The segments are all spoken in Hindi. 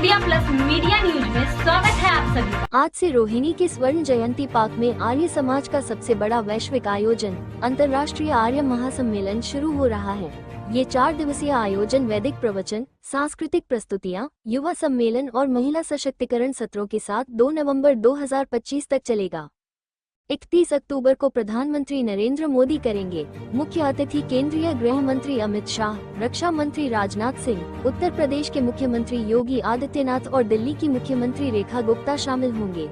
इंडिया प्लस मीडिया न्यूज में स्वागत है आप सभी का। आज से रोहिणी के स्वर्ण जयंती पार्क में आर्य समाज का सबसे बड़ा वैश्विक आयोजन अंतर्राष्ट्रीय आर्य महासम्मेलन शुरू हो रहा है। ये 4 दिवसीय आयोजन वैदिक प्रवचन, सांस्कृतिक प्रस्तुतियाँ, युवा सम्मेलन और महिला सशक्तिकरण सत्रों के साथ 2 नवंबर 2025 तक चलेगा। 31 अक्टूबर को प्रधानमंत्री नरेंद्र मोदी करेंगे। मुख्य अतिथि केंद्रीय गृह मंत्री अमित शाह, रक्षा मंत्री राजनाथ सिंह, उत्तर प्रदेश के मुख्यमंत्री योगी आदित्यनाथ और दिल्ली की मुख्यमंत्री रेखा गुप्ता शामिल होंगे।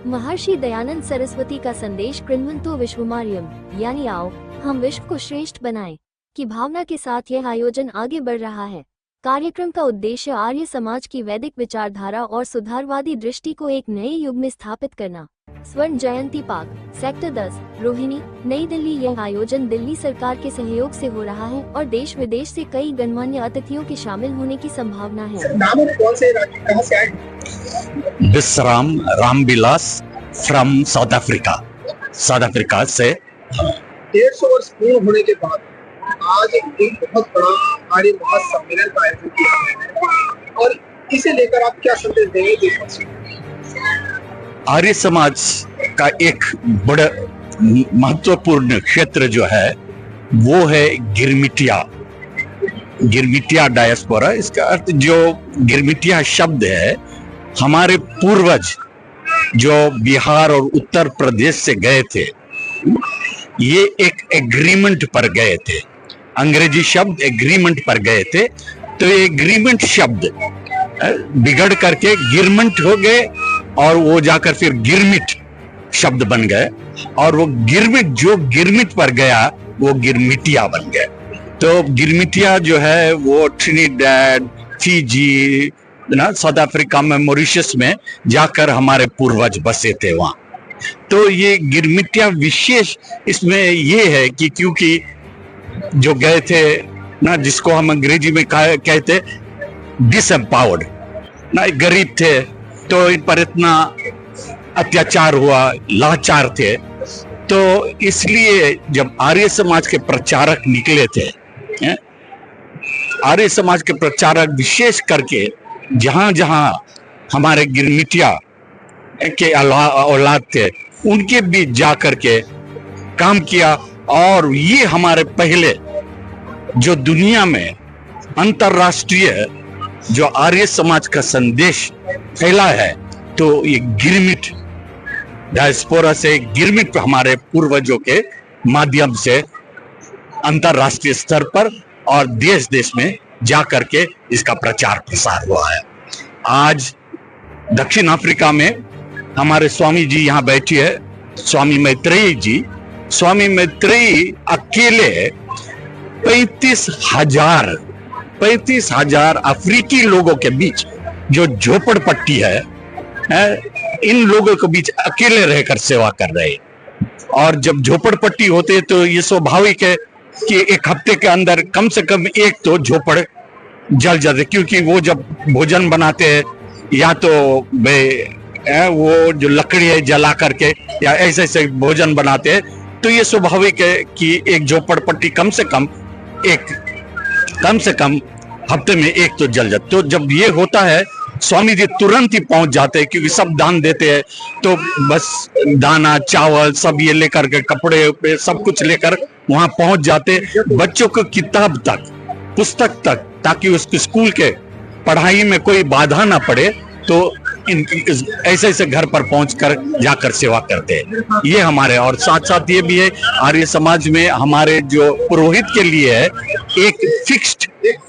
महर्षि दयानंद सरस्वती का संदेश कृण्वन्तो विश्वमार्यम यानी आओ हम विश्व को श्रेष्ठ बनाएं की भावना के साथ यह आयोजन आगे बढ़ रहा है। कार्यक्रम का उद्देश्य आर्य समाज की वैदिक विचारधारा और सुधारवादी दृष्टि को एक नए युग में स्थापित करना। स्वर्ण जयंती पार्क, सेक्टर 10, रोहिणी, नई दिल्ली। यह आयोजन दिल्ली सरकार के सहयोग से हो रहा है और देश विदेश से कई गणमान्य अतिथियों के शामिल होने की संभावना है। नाम कौन से राज्य, कहाँ से आए? विश्राम रामविलास फ्रॉम साउथ अफ्रीका से। 150 वर्ष पूर्ण होने के बाद आज एक बहुत बड़ा आर्य महासम्मेलन का आयोजन किया गया है और इसे लेकर आप क्या संदेश देंगे देशवासियों? आर्य समाज का एक बड़ा महत्वपूर्ण क्षेत्र जो है वो है गिरमिटिया डायस्पोरा। इसका अर्थ जो गिरमिटिया शब्द है, हमारे पूर्वज जो बिहार और उत्तर प्रदेश से गए थे, ये एक एग्रीमेंट पर गए थे। अंग्रेजी शब्द एग्रीमेंट पर गए थे, तो ये एग्रीमेंट शब्द बिगड़ करके गिरमेंट हो गए और वो जाकर फिर गिरमिट शब्द बन गए और वो गिरमिट पर गया वो गिरमिटिया बन गए। तो गिरमिटिया जो है वो ट्रिनिडैड, फिजी, साउथ अफ्रीका में, मॉरिशस में जाकर हमारे पूर्वज बसे थे वहां। तो ये गिरमिटिया विशेष इसमें ये है कि क्योंकि जो गए थे ना, जिसको हम अंग्रेजी में कहते डिसएम्पावर्ड ना, गरीब थे तो इन पर इतना अत्याचार हुआ, लाचार थे। तो इसलिए जब आर्य समाज के प्रचारक निकले थे, आर्य समाज के प्रचारक विशेष करके जहां जहां हमारे गिरमिटिया के औलाद थे उनके बीच जाकर के काम किया और ये हमारे पहले जो दुनिया में अंतरराष्ट्रीय जो आर्य समाज का संदेश फैला है, तो ये गिरमिट डायस्पोरा से, गिरमिट हमारे पूर्वजों के माध्यम से अंतरराष्ट्रीय स्तर पर और देश देश में जाकर के इसका प्रचार प्रसार हुआ है। आज दक्षिण अफ्रीका में हमारे स्वामी जी यहाँ बैठे हैं, स्वामी मैत्रेयी जी। स्वामी मैत्रेयी अकेले 35,000 अफ्रीकी लोगों के बीच जो झोपड़पट्टी है, इन लोगों के बीच अकेले रहकर सेवा कर रहे हैं। और जब झोपड़पट्टी होते हैं तो ये स्वाभाविक है कि एक हफ्ते के अंदर कम से कम एक तो झोपड़ जल जाते, क्योंकि वो जब भोजन बनाते हैं या तो वो जो लकड़ी है जला करके या ऐसे भोजन बनाते हैं, तो ये स्वाभाविक है कि एक झोपड़पट्टी कम से कम हफ्ते में एक तो जल जाते। तो जब ये होता है, स्वामी जी तुरंत ही पहुंच जाते हैं, क्योंकि सब दान देते हैं। तो बस दाना, चावल सब ये लेकर के, कपड़े पे सब कुछ लेकर वहां पहुंच जाते, बच्चों को किताब तक, पुस्तक तक, ताकि उसके स्कूल के पढ़ाई में कोई बाधा ना पड़े। तो ऐसे घर पर पहुंचकर जाकर सेवा करते हैं ये हमारे। और साथ साथ ये भी है, आर्य समाज में हमारे जो पुरोहित के लिए है एक फिक्स्ड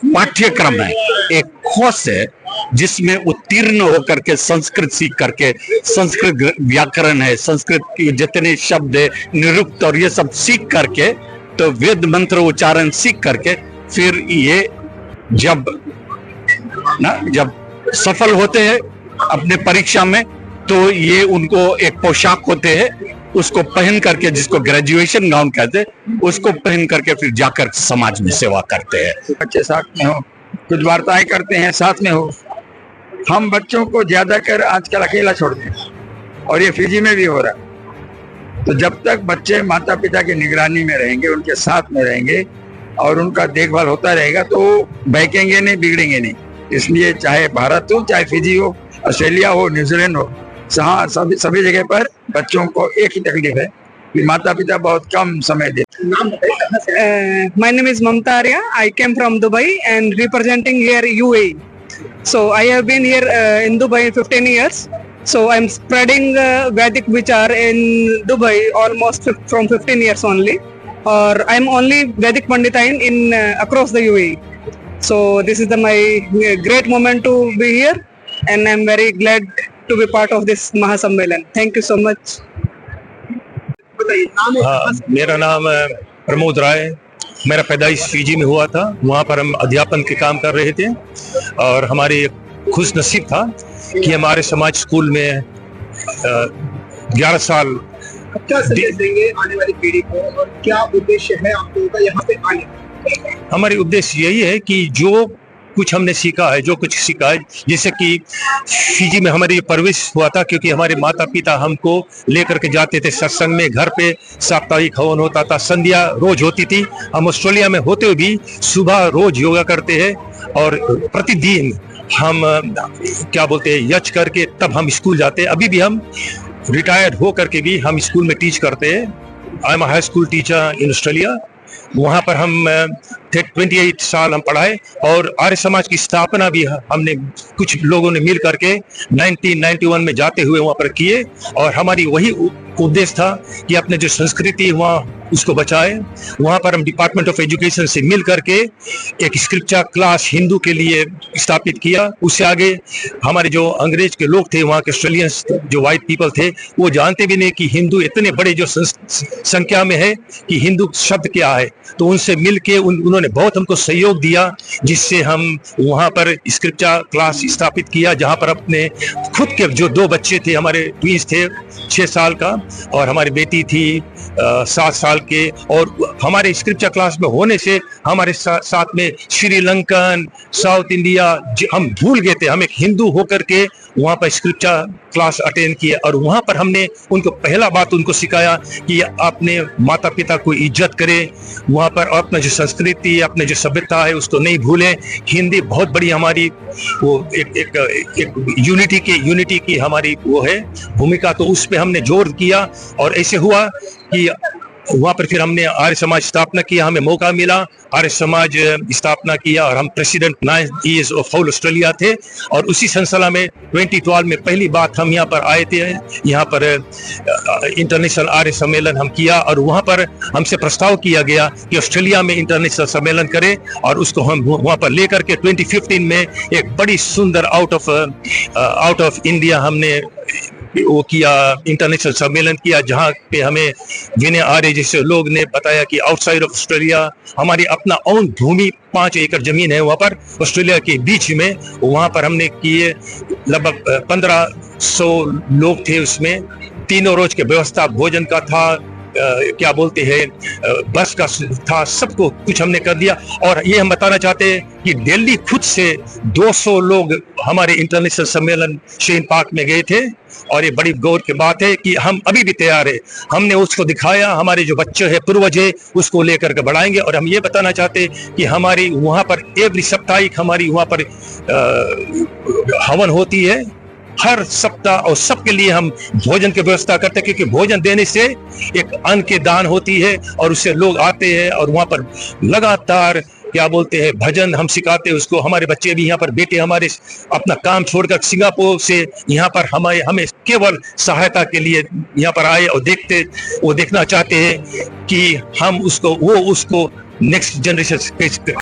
पाठ्यक्रम है, एक कोर्स है जिसमें उत्तीर्ण होकर के संस्कृत सीख करके, संस्कृत व्याकरण है, संस्कृत के जितने शब्द है, निरुक्त और ये सब सीख करके, तो वेद मंत्र उच्चारण सीख करके फिर ये जब सफल होते हैं अपने परीक्षा में, तो ये उनको एक पोशाक होते हैं, उसको पहन करके, जिसको ग्रेजुएशन गाउन कहते हैं, उसको पहन करके फिर जाकर समाज में सेवा करते हैं। बच्चे साथ में हो, कुछ वार्ताएं करते हैं, साथ में हो। हम बच्चों को ज्यादातर आजकल अकेला छोड़ते हैं और ये फिजी में भी हो रहा है। तो जब तक बच्चे माता पिता की निगरानी में रहेंगे, उनके साथ में रहेंगे और उनका देखभाल होता रहेगा, तो बहकेंगे नहीं, बिगड़ेंगे नहीं। इसलिए चाहे भारत हो, चाहे फिजी हो, ऑस्ट्रेलिया हो, न्यूजीलैंड हो, सभी जगह पर बच्चों को एक ही तकलीफ है कि माता पिता बहुत कम समय देते। नाम बताइए, कहाँ से आए? My name is Mamta Arya. I came from Dubai and representing here UAE. So I have been here in Dubai 15 years. So I'm spreading Vedic Vichar in Dubai almost from 15 years only. Or I'm only Vedic Panditain in across the UAE. So this is my great moment to be here, and I'm very glad to be part of this Mahasammelan. Thank you so much. बताइए, नाम और हाँ, कहाँ से? मेरा नाम प्रमोद राय। मेरा पैदाइश फीजी में हुआ था। वहाँ पर हम अध्यापन के काम कर रहे थे और हमारे खुश नसीब था कि हमारे समाज स्कूल में 11 साल। अब क्या संदेश देंगे आने वाली पीढ़ी को और क्या उद्देश्य है आप लोगों का यहाँ पे आने का? हमारी उद्देश्य यही है कि जो कुछ हमने सीखा है, जो कुछ सीखा है, जैसे कि फीजी में हमारी परवरिश हुआ था, क्योंकि हमारे माता पिता हमको लेकर के जाते थे सत्संग में। घर पे साप्ताहिक हवन होता था, संध्या रोज होती थी। हम ऑस्ट्रेलिया में होते हुए भी सुबह रोज योगा करते हैं और प्रतिदिन हम क्या बोलते हैं यच करके तब हम स्कूल जाते हैं। अभी भी हम रिटायर्ड हो करके भी हम स्कूल में टीच करते हैं। I am high school teacher in Australia. वहाँ पर हम 28 साल हम पढ़ाए और आर्य समाज की स्थापना भी हमने कुछ लोगों ने मिल करके 1991 में जाते हुए वहाँ पर किए। और हमारी वही उद्देश्य था कि अपने जो संस्कृति वहाँ उसको बचाए। वहाँ पर हम डिपार्टमेंट ऑफ एजुकेशन से मिल करके एक स्क्रिप्चर क्लास हिंदू के लिए स्थापित किया। उससे आगे हमारे जो अंग्रेज के लोग थे, वहाँ के ऑस्ट्रेलियंस जो वाइट पीपल थे, वो जानते भी नहीं कि हिंदू इतने बड़े जो संख्या में है कि हिंदू शब्द क्या है। तो उनसे मिल के उन्होंने बहुत हमको सहयोग दिया, जिससे हम वहाँ पर स्क्रिप्चर क्लास स्थापित किया, जहाँ पर अपने खुद के जो 2 बच्चे थे, हमारे ट्विंस थे 6 साल का और हमारी बेटी थी 7 साल के। और हमारे स्क्रिप्चर क्लास में होने से हमारे साथ में श्रीलंकन, साउथ इंडिया हम भूल गए थे। हम एक हिंदू होकर के वहाँ पर स्क्रिप्चर क्लास अटेंड किए और वहाँ पर हमने उनको पहला बात उनको सिखाया कि अपने माता पिता को इज्जत करें, वहाँ पर अपना जो संस्कृति, अपने जो सभ्यता है उसको नहीं भूलें। हिंदी बहुत बड़ी हमारी वो एक यूनिटी की हमारी वो है भूमिका, तो उस पर हमने जोर किया। और ऐसे हुआ कि वहाँ पर फिर हमने आर्य समाज स्थापना किया। हमें मौका मिला, आर्य समाज स्थापना किया और हम president 9 years of whole Australia थे। और उसी सिलसिला में 2012 में पहली बात हम यहाँ पर आए थे। यहाँ पर इंटरनेशनल आर्य सम्मेलन हम किया और वहाँ पर हमसे प्रस्ताव किया गया कि ऑस्ट्रेलिया में इंटरनेशनल सम्मेलन करें। और उसको हम वहाँ पर लेकर के 2015 में एक बड़ी सुंदर आउट ऑफ इंडिया हमने वो किया, इंटरनेशनल सम्मेलन किया, जहाँ पे हमें विनय आर्य जैसे लोग ने बताया कि आउटसाइड ऑफ ऑस्ट्रेलिया हमारी अपना ओन भूमि 5 एकड़ जमीन है वहाँ पर ऑस्ट्रेलिया के बीच में। वहाँ पर हमने किए, लगभग 1500 लोग थे उसमें। 3 रोज के व्यवस्था भोजन का था, क्या बोलते हैं बस का था, सबको कुछ हमने कर दिया। और ये हम बताना चाहते हैं कि दिल्ली खुद से 200 लोग हमारे इंटरनेशनल सम्मेलन शेन पार्क में गए थे। और ये बड़ी गौर की बात है कि हम अभी भी तैयार है। हमने उसको दिखाया, हमारे जो बच्चे हैं, पूर्वज है, उसको लेकर के बढ़ाएंगे। और हम ये बताना चाहते हैं कि हमारी वहाँ पर एवरी साप्ताहिक हमारी वहाँ पर हवन होती है हर सप्ताह, और सबके लिए हम भोजन की व्यवस्था करते हैं, क्योंकि भोजन देने से एक अन्न के दान होती है और उससे लोग आते हैं। और वहाँ पर लगातार क्या बोलते हैं भजन हम सिखाते हैं उसको। हमारे बच्चे भी यहाँ पर, बेटे हमारे अपना काम छोड़कर सिंगापुर से यहाँ पर हमें केवल सहायता के लिए यहाँ पर आए और देखना चाहते हैं कि हम उसको नेक्स्ट जनरेशन